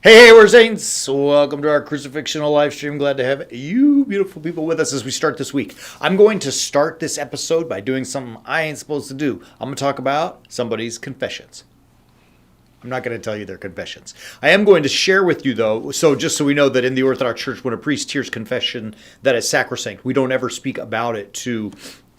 Hey, we're Saints. Welcome to our crucifixional live stream. Glad to have you beautiful people with us as we start this week. I'm going to start this episode by doing something I ain't supposed to do. I'm going to talk about somebody's confessions. I'm not going to tell you their confessions. I am going to share with you, though, just so we know that in the Orthodox Church, when a priest hears confession that is sacrosanct, we don't ever speak about it to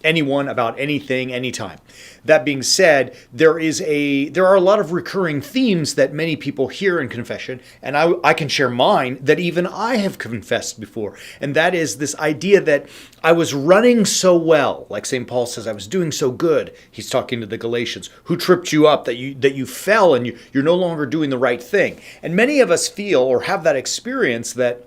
anyone about anything, anytime. That being said, there are a lot of recurring themes that many people hear in confession, and I can share mine that even I have confessed before, and that is this idea that I was running so well, like St. Paul says, I was doing so good. He's talking to the Galatians, who tripped you up, that you fell and you're no longer doing the right thing. And many of us feel or have that experience that,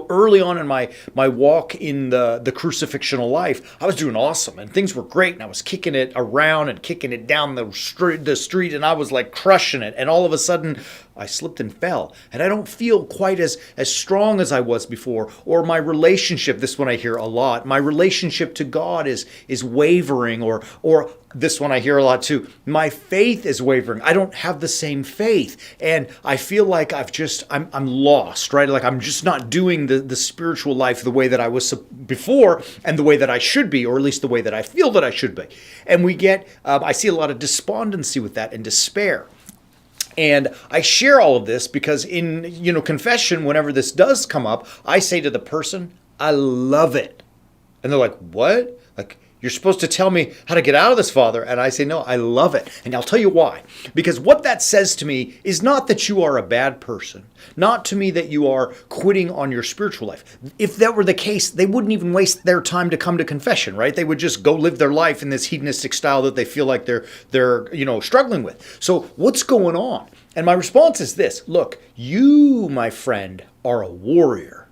early on in my walk in the crucifixional life, I was doing awesome and things were great and I was kicking it around and kicking it down the street and I was like crushing it. And all of a sudden I slipped and fell and I don't feel quite as strong as I was before. Or my relationship, this one I hear a lot, my relationship to God is wavering, or this one I hear a lot too, my faith is wavering. I don't have the same faith. And I feel like I'm lost, right? Like I'm just not doing the spiritual life the way that I was before and the way that I should be, or at least the way that I feel that I should be. And I see a lot of despondency with that and despair. And I share all of this because in, confession, whenever this does come up, I say to the person, I love it. And they're like, what? Like, you're supposed to tell me how to get out of this, Father. And I say, no, I love it. And I'll tell you why. Because what that says to me is not that you are a bad person, not to me that you are quitting on your spiritual life. If that were the case, they wouldn't even waste their time to come to confession, right? They would just go live their life in this hedonistic style that they feel like they're struggling with. So what's going on? And my response is this: look, you, my friend, are a warrior,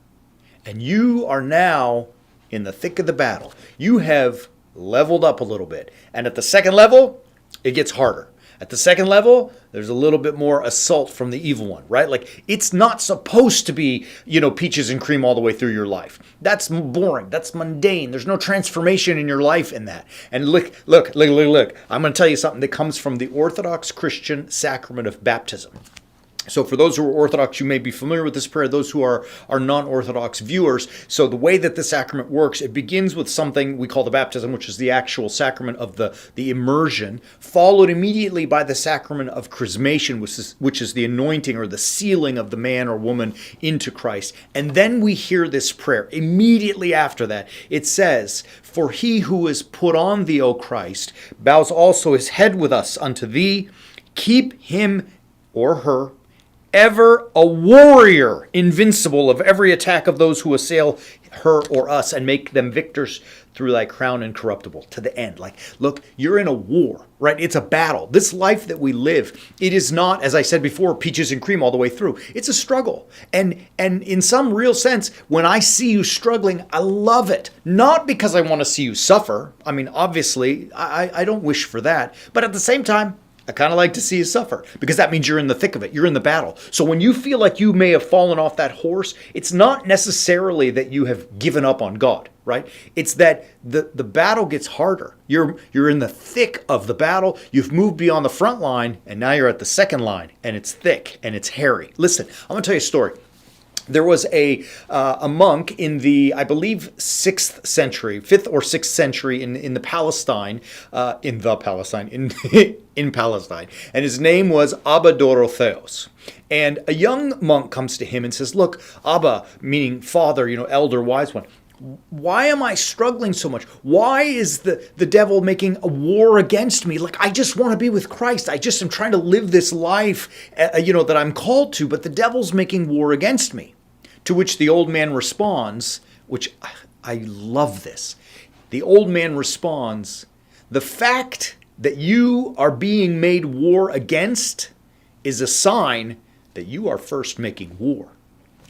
and you are now in the thick of the battle. You have leveled up a little bit. And at the second level, it gets harder. At the second level, there's a little bit more assault from the evil one, right? Like, it's not supposed to be, peaches and cream all the way through your life. That's boring. That's mundane. There's no transformation in your life in that. And look. I'm going to tell you something that comes from the Orthodox Christian sacrament of baptism. So for those who are Orthodox, you may be familiar with this prayer. Those who are non-Orthodox viewers, so the way that the sacrament works, it begins with something we call the baptism, which is the actual sacrament of the immersion, followed immediately by the sacrament of chrismation, which is the anointing or the sealing of the man or woman into Christ. And then we hear this prayer. Immediately after that, it says, "For he who is put on thee, O Christ, bows also his head with us unto thee. Keep him or her ever a warrior, invincible of every attack of those who assail her or us, and make them victors through thy crown incorruptible," to the end. Like, look, you're in a war, right? It's a battle. This life that we live, it is not, as I said before, peaches and cream all the way through. It's a struggle. And in some real sense, when I see you struggling, I love it. Not because I want to see you suffer. I mean, obviously, I don't wish for that. But at the same time, I kind of like to see you suffer, because that means you're in the thick of it. You're in the battle. So when you feel like you may have fallen off that horse, it's not necessarily that you have given up on God, right? It's that the battle gets harder. You're in the thick of the battle. You've moved beyond the front line, and now you're at the second line, and it's thick and it's hairy. Listen, I'm going to tell you a story. There was a monk in the, I believe, 5th or 6th century in Palestine, in Palestine, and his name was Abba Dorotheos. And a young monk comes to him and says, "Look, Abba," meaning father, elder, wise one, "why am I struggling so much? Why is the devil making a war against me? Like, I just want to be with Christ. I just am trying to live this life, that I'm called to, but the devil's making war against me." To which the old man responds, which I love this. The old man responds, "The fact that you are being made war against is a sign that you are first making war."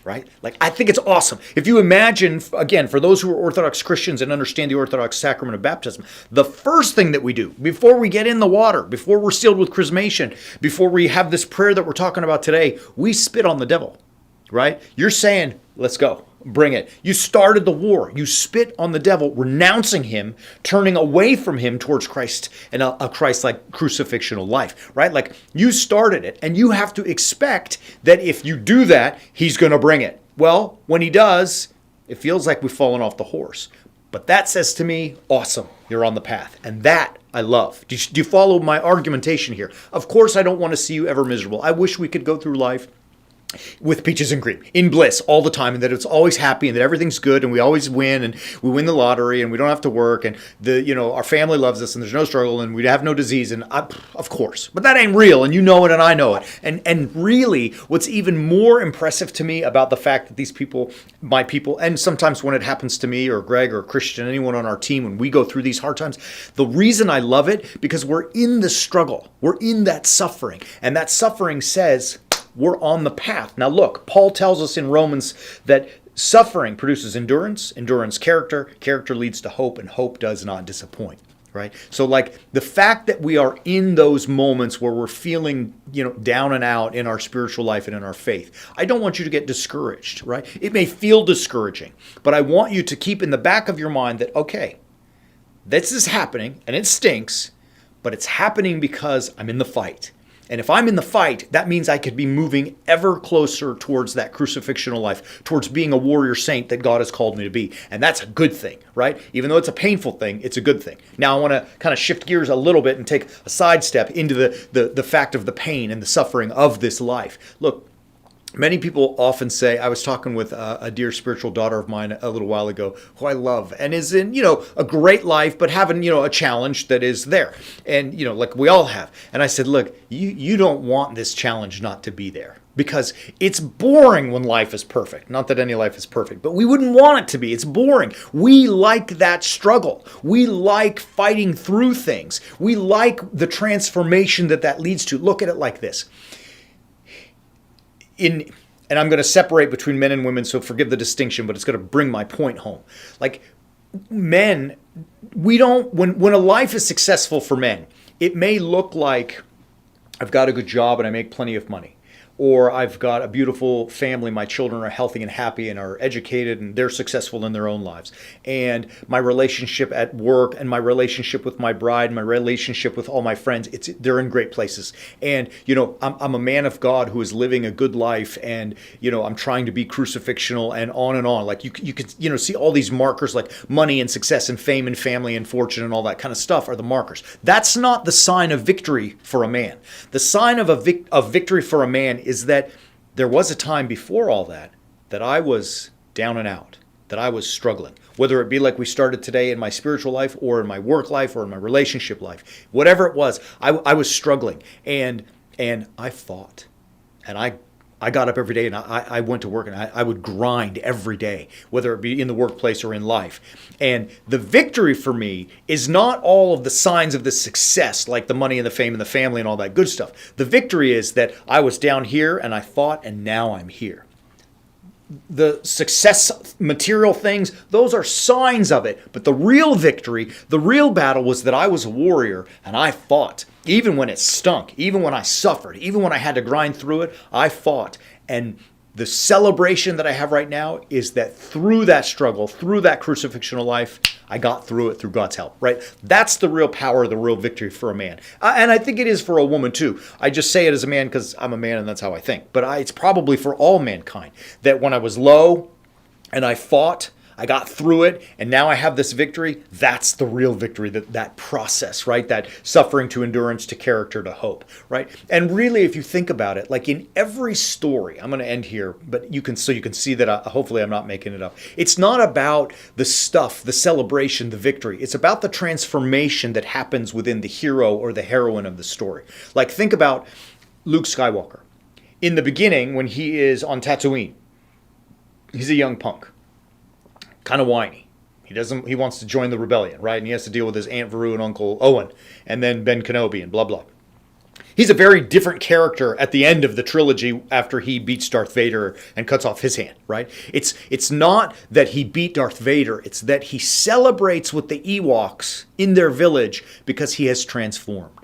Right? Like, I think it's awesome. If you imagine, again, for those who are Orthodox Christians and understand the Orthodox sacrament of baptism, the first thing that we do before we get in the water, before we're sealed with chrismation, before we have this prayer that we're talking about today, we spit on the devil, right? You're saying, let's go. bring it. You started the war. You spit on the devil, renouncing him, turning away from him towards Christ and a Christ-like crucifixion life, right? Like you started it, and you have to expect that if you do that, he's going to bring it. Well, when he does, it feels like we've fallen off the horse. But that says to me, awesome, you're on the path. And that I love. Do you follow my argumentation here? Of course, I don't want to see you ever miserable. I wish we could go through life with peaches and cream, in bliss all the time, and that it's always happy and that everything's good and we always win and we win the lottery and we don't have to work and our family loves us and there's no struggle and we have no disease of course. But that ain't real, and you know it and I know it. And really what's even more impressive to me about the fact that these people, my people, and sometimes when it happens to me or Greg or Christian, anyone on our team, when we go through these hard times, the reason I love it because we're in the struggle. We're in that suffering, and that suffering says we're on the path. Now look, Paul tells us in Romans that suffering produces endurance, endurance character, character leads to hope, and hope does not disappoint, right? So like the fact that we are in those moments where we're feeling, down and out in our spiritual life and in our faith, I don't want you to get discouraged, right? It may feel discouraging, but I want you to keep in the back of your mind that, okay, this is happening and it stinks, but it's happening because I'm in the fight. And if I'm in the fight, that means I could be moving ever closer towards that crucifixional life, towards being a warrior saint that God has called me to be. And that's a good thing, right? Even though it's a painful thing, it's a good thing. Now I want to kind of shift gears a little bit and take a sidestep into the fact of the pain and the suffering of this life. Look, many people often say, I was talking with a dear spiritual daughter of mine a little while ago who I love and is in, a great life, but having, a challenge that is there. And, like we all have. And I said, look, you don't want this challenge not to be there because it's boring when life is perfect. Not that any life is perfect, but we wouldn't want it to be. It's boring. We like that struggle. We like fighting through things. We like the transformation that leads to. Look at it like this. And I'm going to separate between men and women, so forgive the distinction, but it's going to bring my point home. Like men, we don't, when a life is successful for men, it may look like I've got a good job and I make plenty of money. Or I've got a beautiful family, my children are healthy and happy and are educated and they're successful in their own lives. And my relationship at work and my relationship with my bride, my relationship with all my friends, they're in great places. And, I'm a man of God who is living a good life and, I'm trying to be crucifixional and on and on. Like you can, see all these markers like money and success and fame and family and fortune and all that kind of stuff are the markers. That's not the sign of victory for a man. The sign of victory for a man is that there was a time before all that I was down and out, that I was struggling, whether it be like we started today in my spiritual life or in my work life or in my relationship life, whatever it was, I was struggling and I fought and I got up every day and I went to work and I would grind every day, whether it be in the workplace or in life. And the victory for me is not all of the signs of the success, like the money and the fame and the family and all that good stuff. The victory is that I was down here and I fought and now I'm here. The success, material things, those are signs of it. But the real victory, the real battle was that I was a warrior and I fought. Even when it stunk, even when I suffered, even when I had to grind through it, I fought. And the celebration that I have right now is that through that struggle, through that crucifixional life, I got through it through God's help, right? That's the real power, the real victory for a man. And I think it is for a woman too. I just say it as a man because I'm a man and that's how I think. But it's probably for all mankind that when I was low and I fought, I got through it, and now I have this victory. That's the real victory, that process, right? That suffering to endurance to character to hope, right? And really, if you think about it, like in every story, I'm going to end here, but you can see that hopefully I'm not making it up. It's not about the stuff, the celebration, the victory. It's about the transformation that happens within the hero or the heroine of the story. Like think about Luke Skywalker. In the beginning, when he is on Tatooine, he's a young punk. Kind of whiny. He wants to join the rebellion, right? And he has to deal with his Aunt Veru and Uncle Owen, and then Ben Kenobi and blah, blah. He's a very different character at the end of the trilogy after he beats Darth Vader and cuts off his hand, right? It's not that he beat Darth Vader. It's that he celebrates with the Ewoks in their village because he has transformed.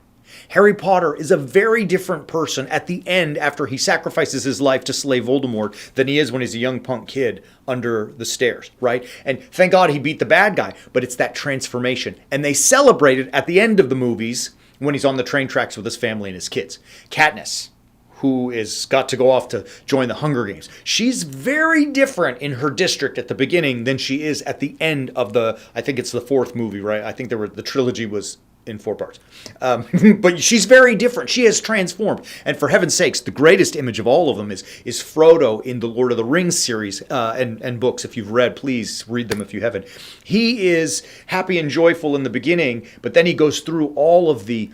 Harry Potter is a very different person at the end after he sacrifices his life to slay Voldemort than he is when he's a young punk kid under the stairs, right? And thank God he beat the bad guy, but it's that transformation. And they celebrate it at the end of the movies when he's on the train tracks with his family and his kids. Katniss, who is got to go off to join the Hunger Games. She's very different in her district at the beginning than she is at the end of I think it's the fourth movie, right? I think the trilogy was in 4 parts. But she's very different. She has transformed. And for heaven's sakes, the greatest image of all of them is Frodo in the Lord of the Rings series and books. If you've read, please read them if you haven't. He is happy and joyful in the beginning, but then he goes through all of the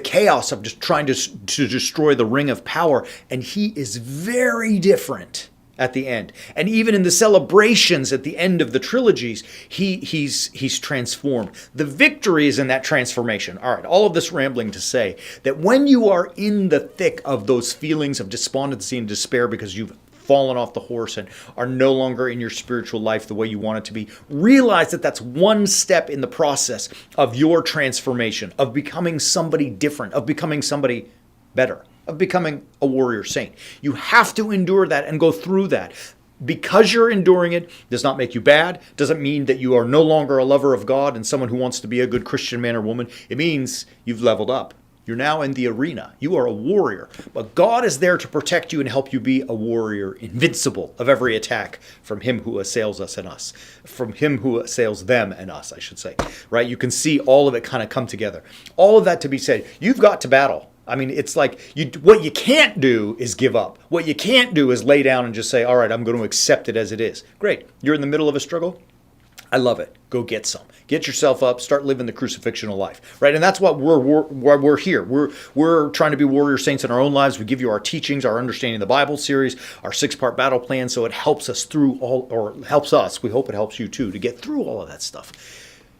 chaos of just trying to destroy the Ring of Power, and he is very different at the end. And even in the celebrations at the end of the trilogies, he's transformed. The victory is in that transformation. All right, all of this rambling to say that when you are in the thick of those feelings of despondency and despair because you've fallen off the horse and are no longer in your spiritual life the way you want it to be, realize that that's one step in the process of your transformation, of becoming somebody different, of becoming somebody better, of becoming a warrior saint. You have to endure that and go through that. Because you're enduring it does not make you bad, doesn't mean that you are no longer a lover of God and someone who wants to be a good Christian man or woman. It means you've leveled up. You're now in the arena. You are a warrior. But God is there to protect you and help you be a warrior, invincible of every attack from him who assails us and us. From him who assails them and us, I should say. Right? You can see all of it kind of come together. All of that to be said, you've got to battle. I mean, it's like what you can't do is give up. What you can't do is lay down and just say, all right, I'm going to accept it as it is. Great. You're in the middle of a struggle. I love it. Go get some. Get yourself up. Start living the crucifixional life, right? And that's what we're here. We're trying to be warrior saints in our own lives. We give you our teachings, our understanding of the Bible series, our 6-part battle plan, so it helps us through helps us. We hope it helps you too to get through all of that stuff.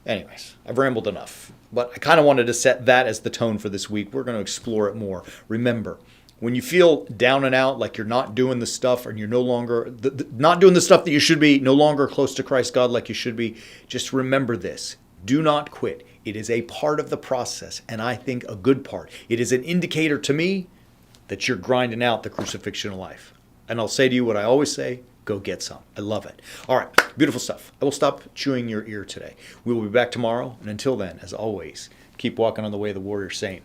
Anyways, I've rambled enough, but I kind of wanted to set that as the tone for this week. We're going to explore it more. Remember, when you feel down and out, like you're not doing the stuff and you're no longer, not doing the stuff that you should be, no longer close to Christ God like you should be, just remember this. Do not quit. It is a part of the process, and I think a good part. It is an indicator to me that you're grinding out the crucifixional life. And I'll say to you what I always say, go get some. I love it. All right, beautiful stuff. I will stop chewing your ear today. We will be back tomorrow, and until then, as always, keep walking on the way of the warrior saint.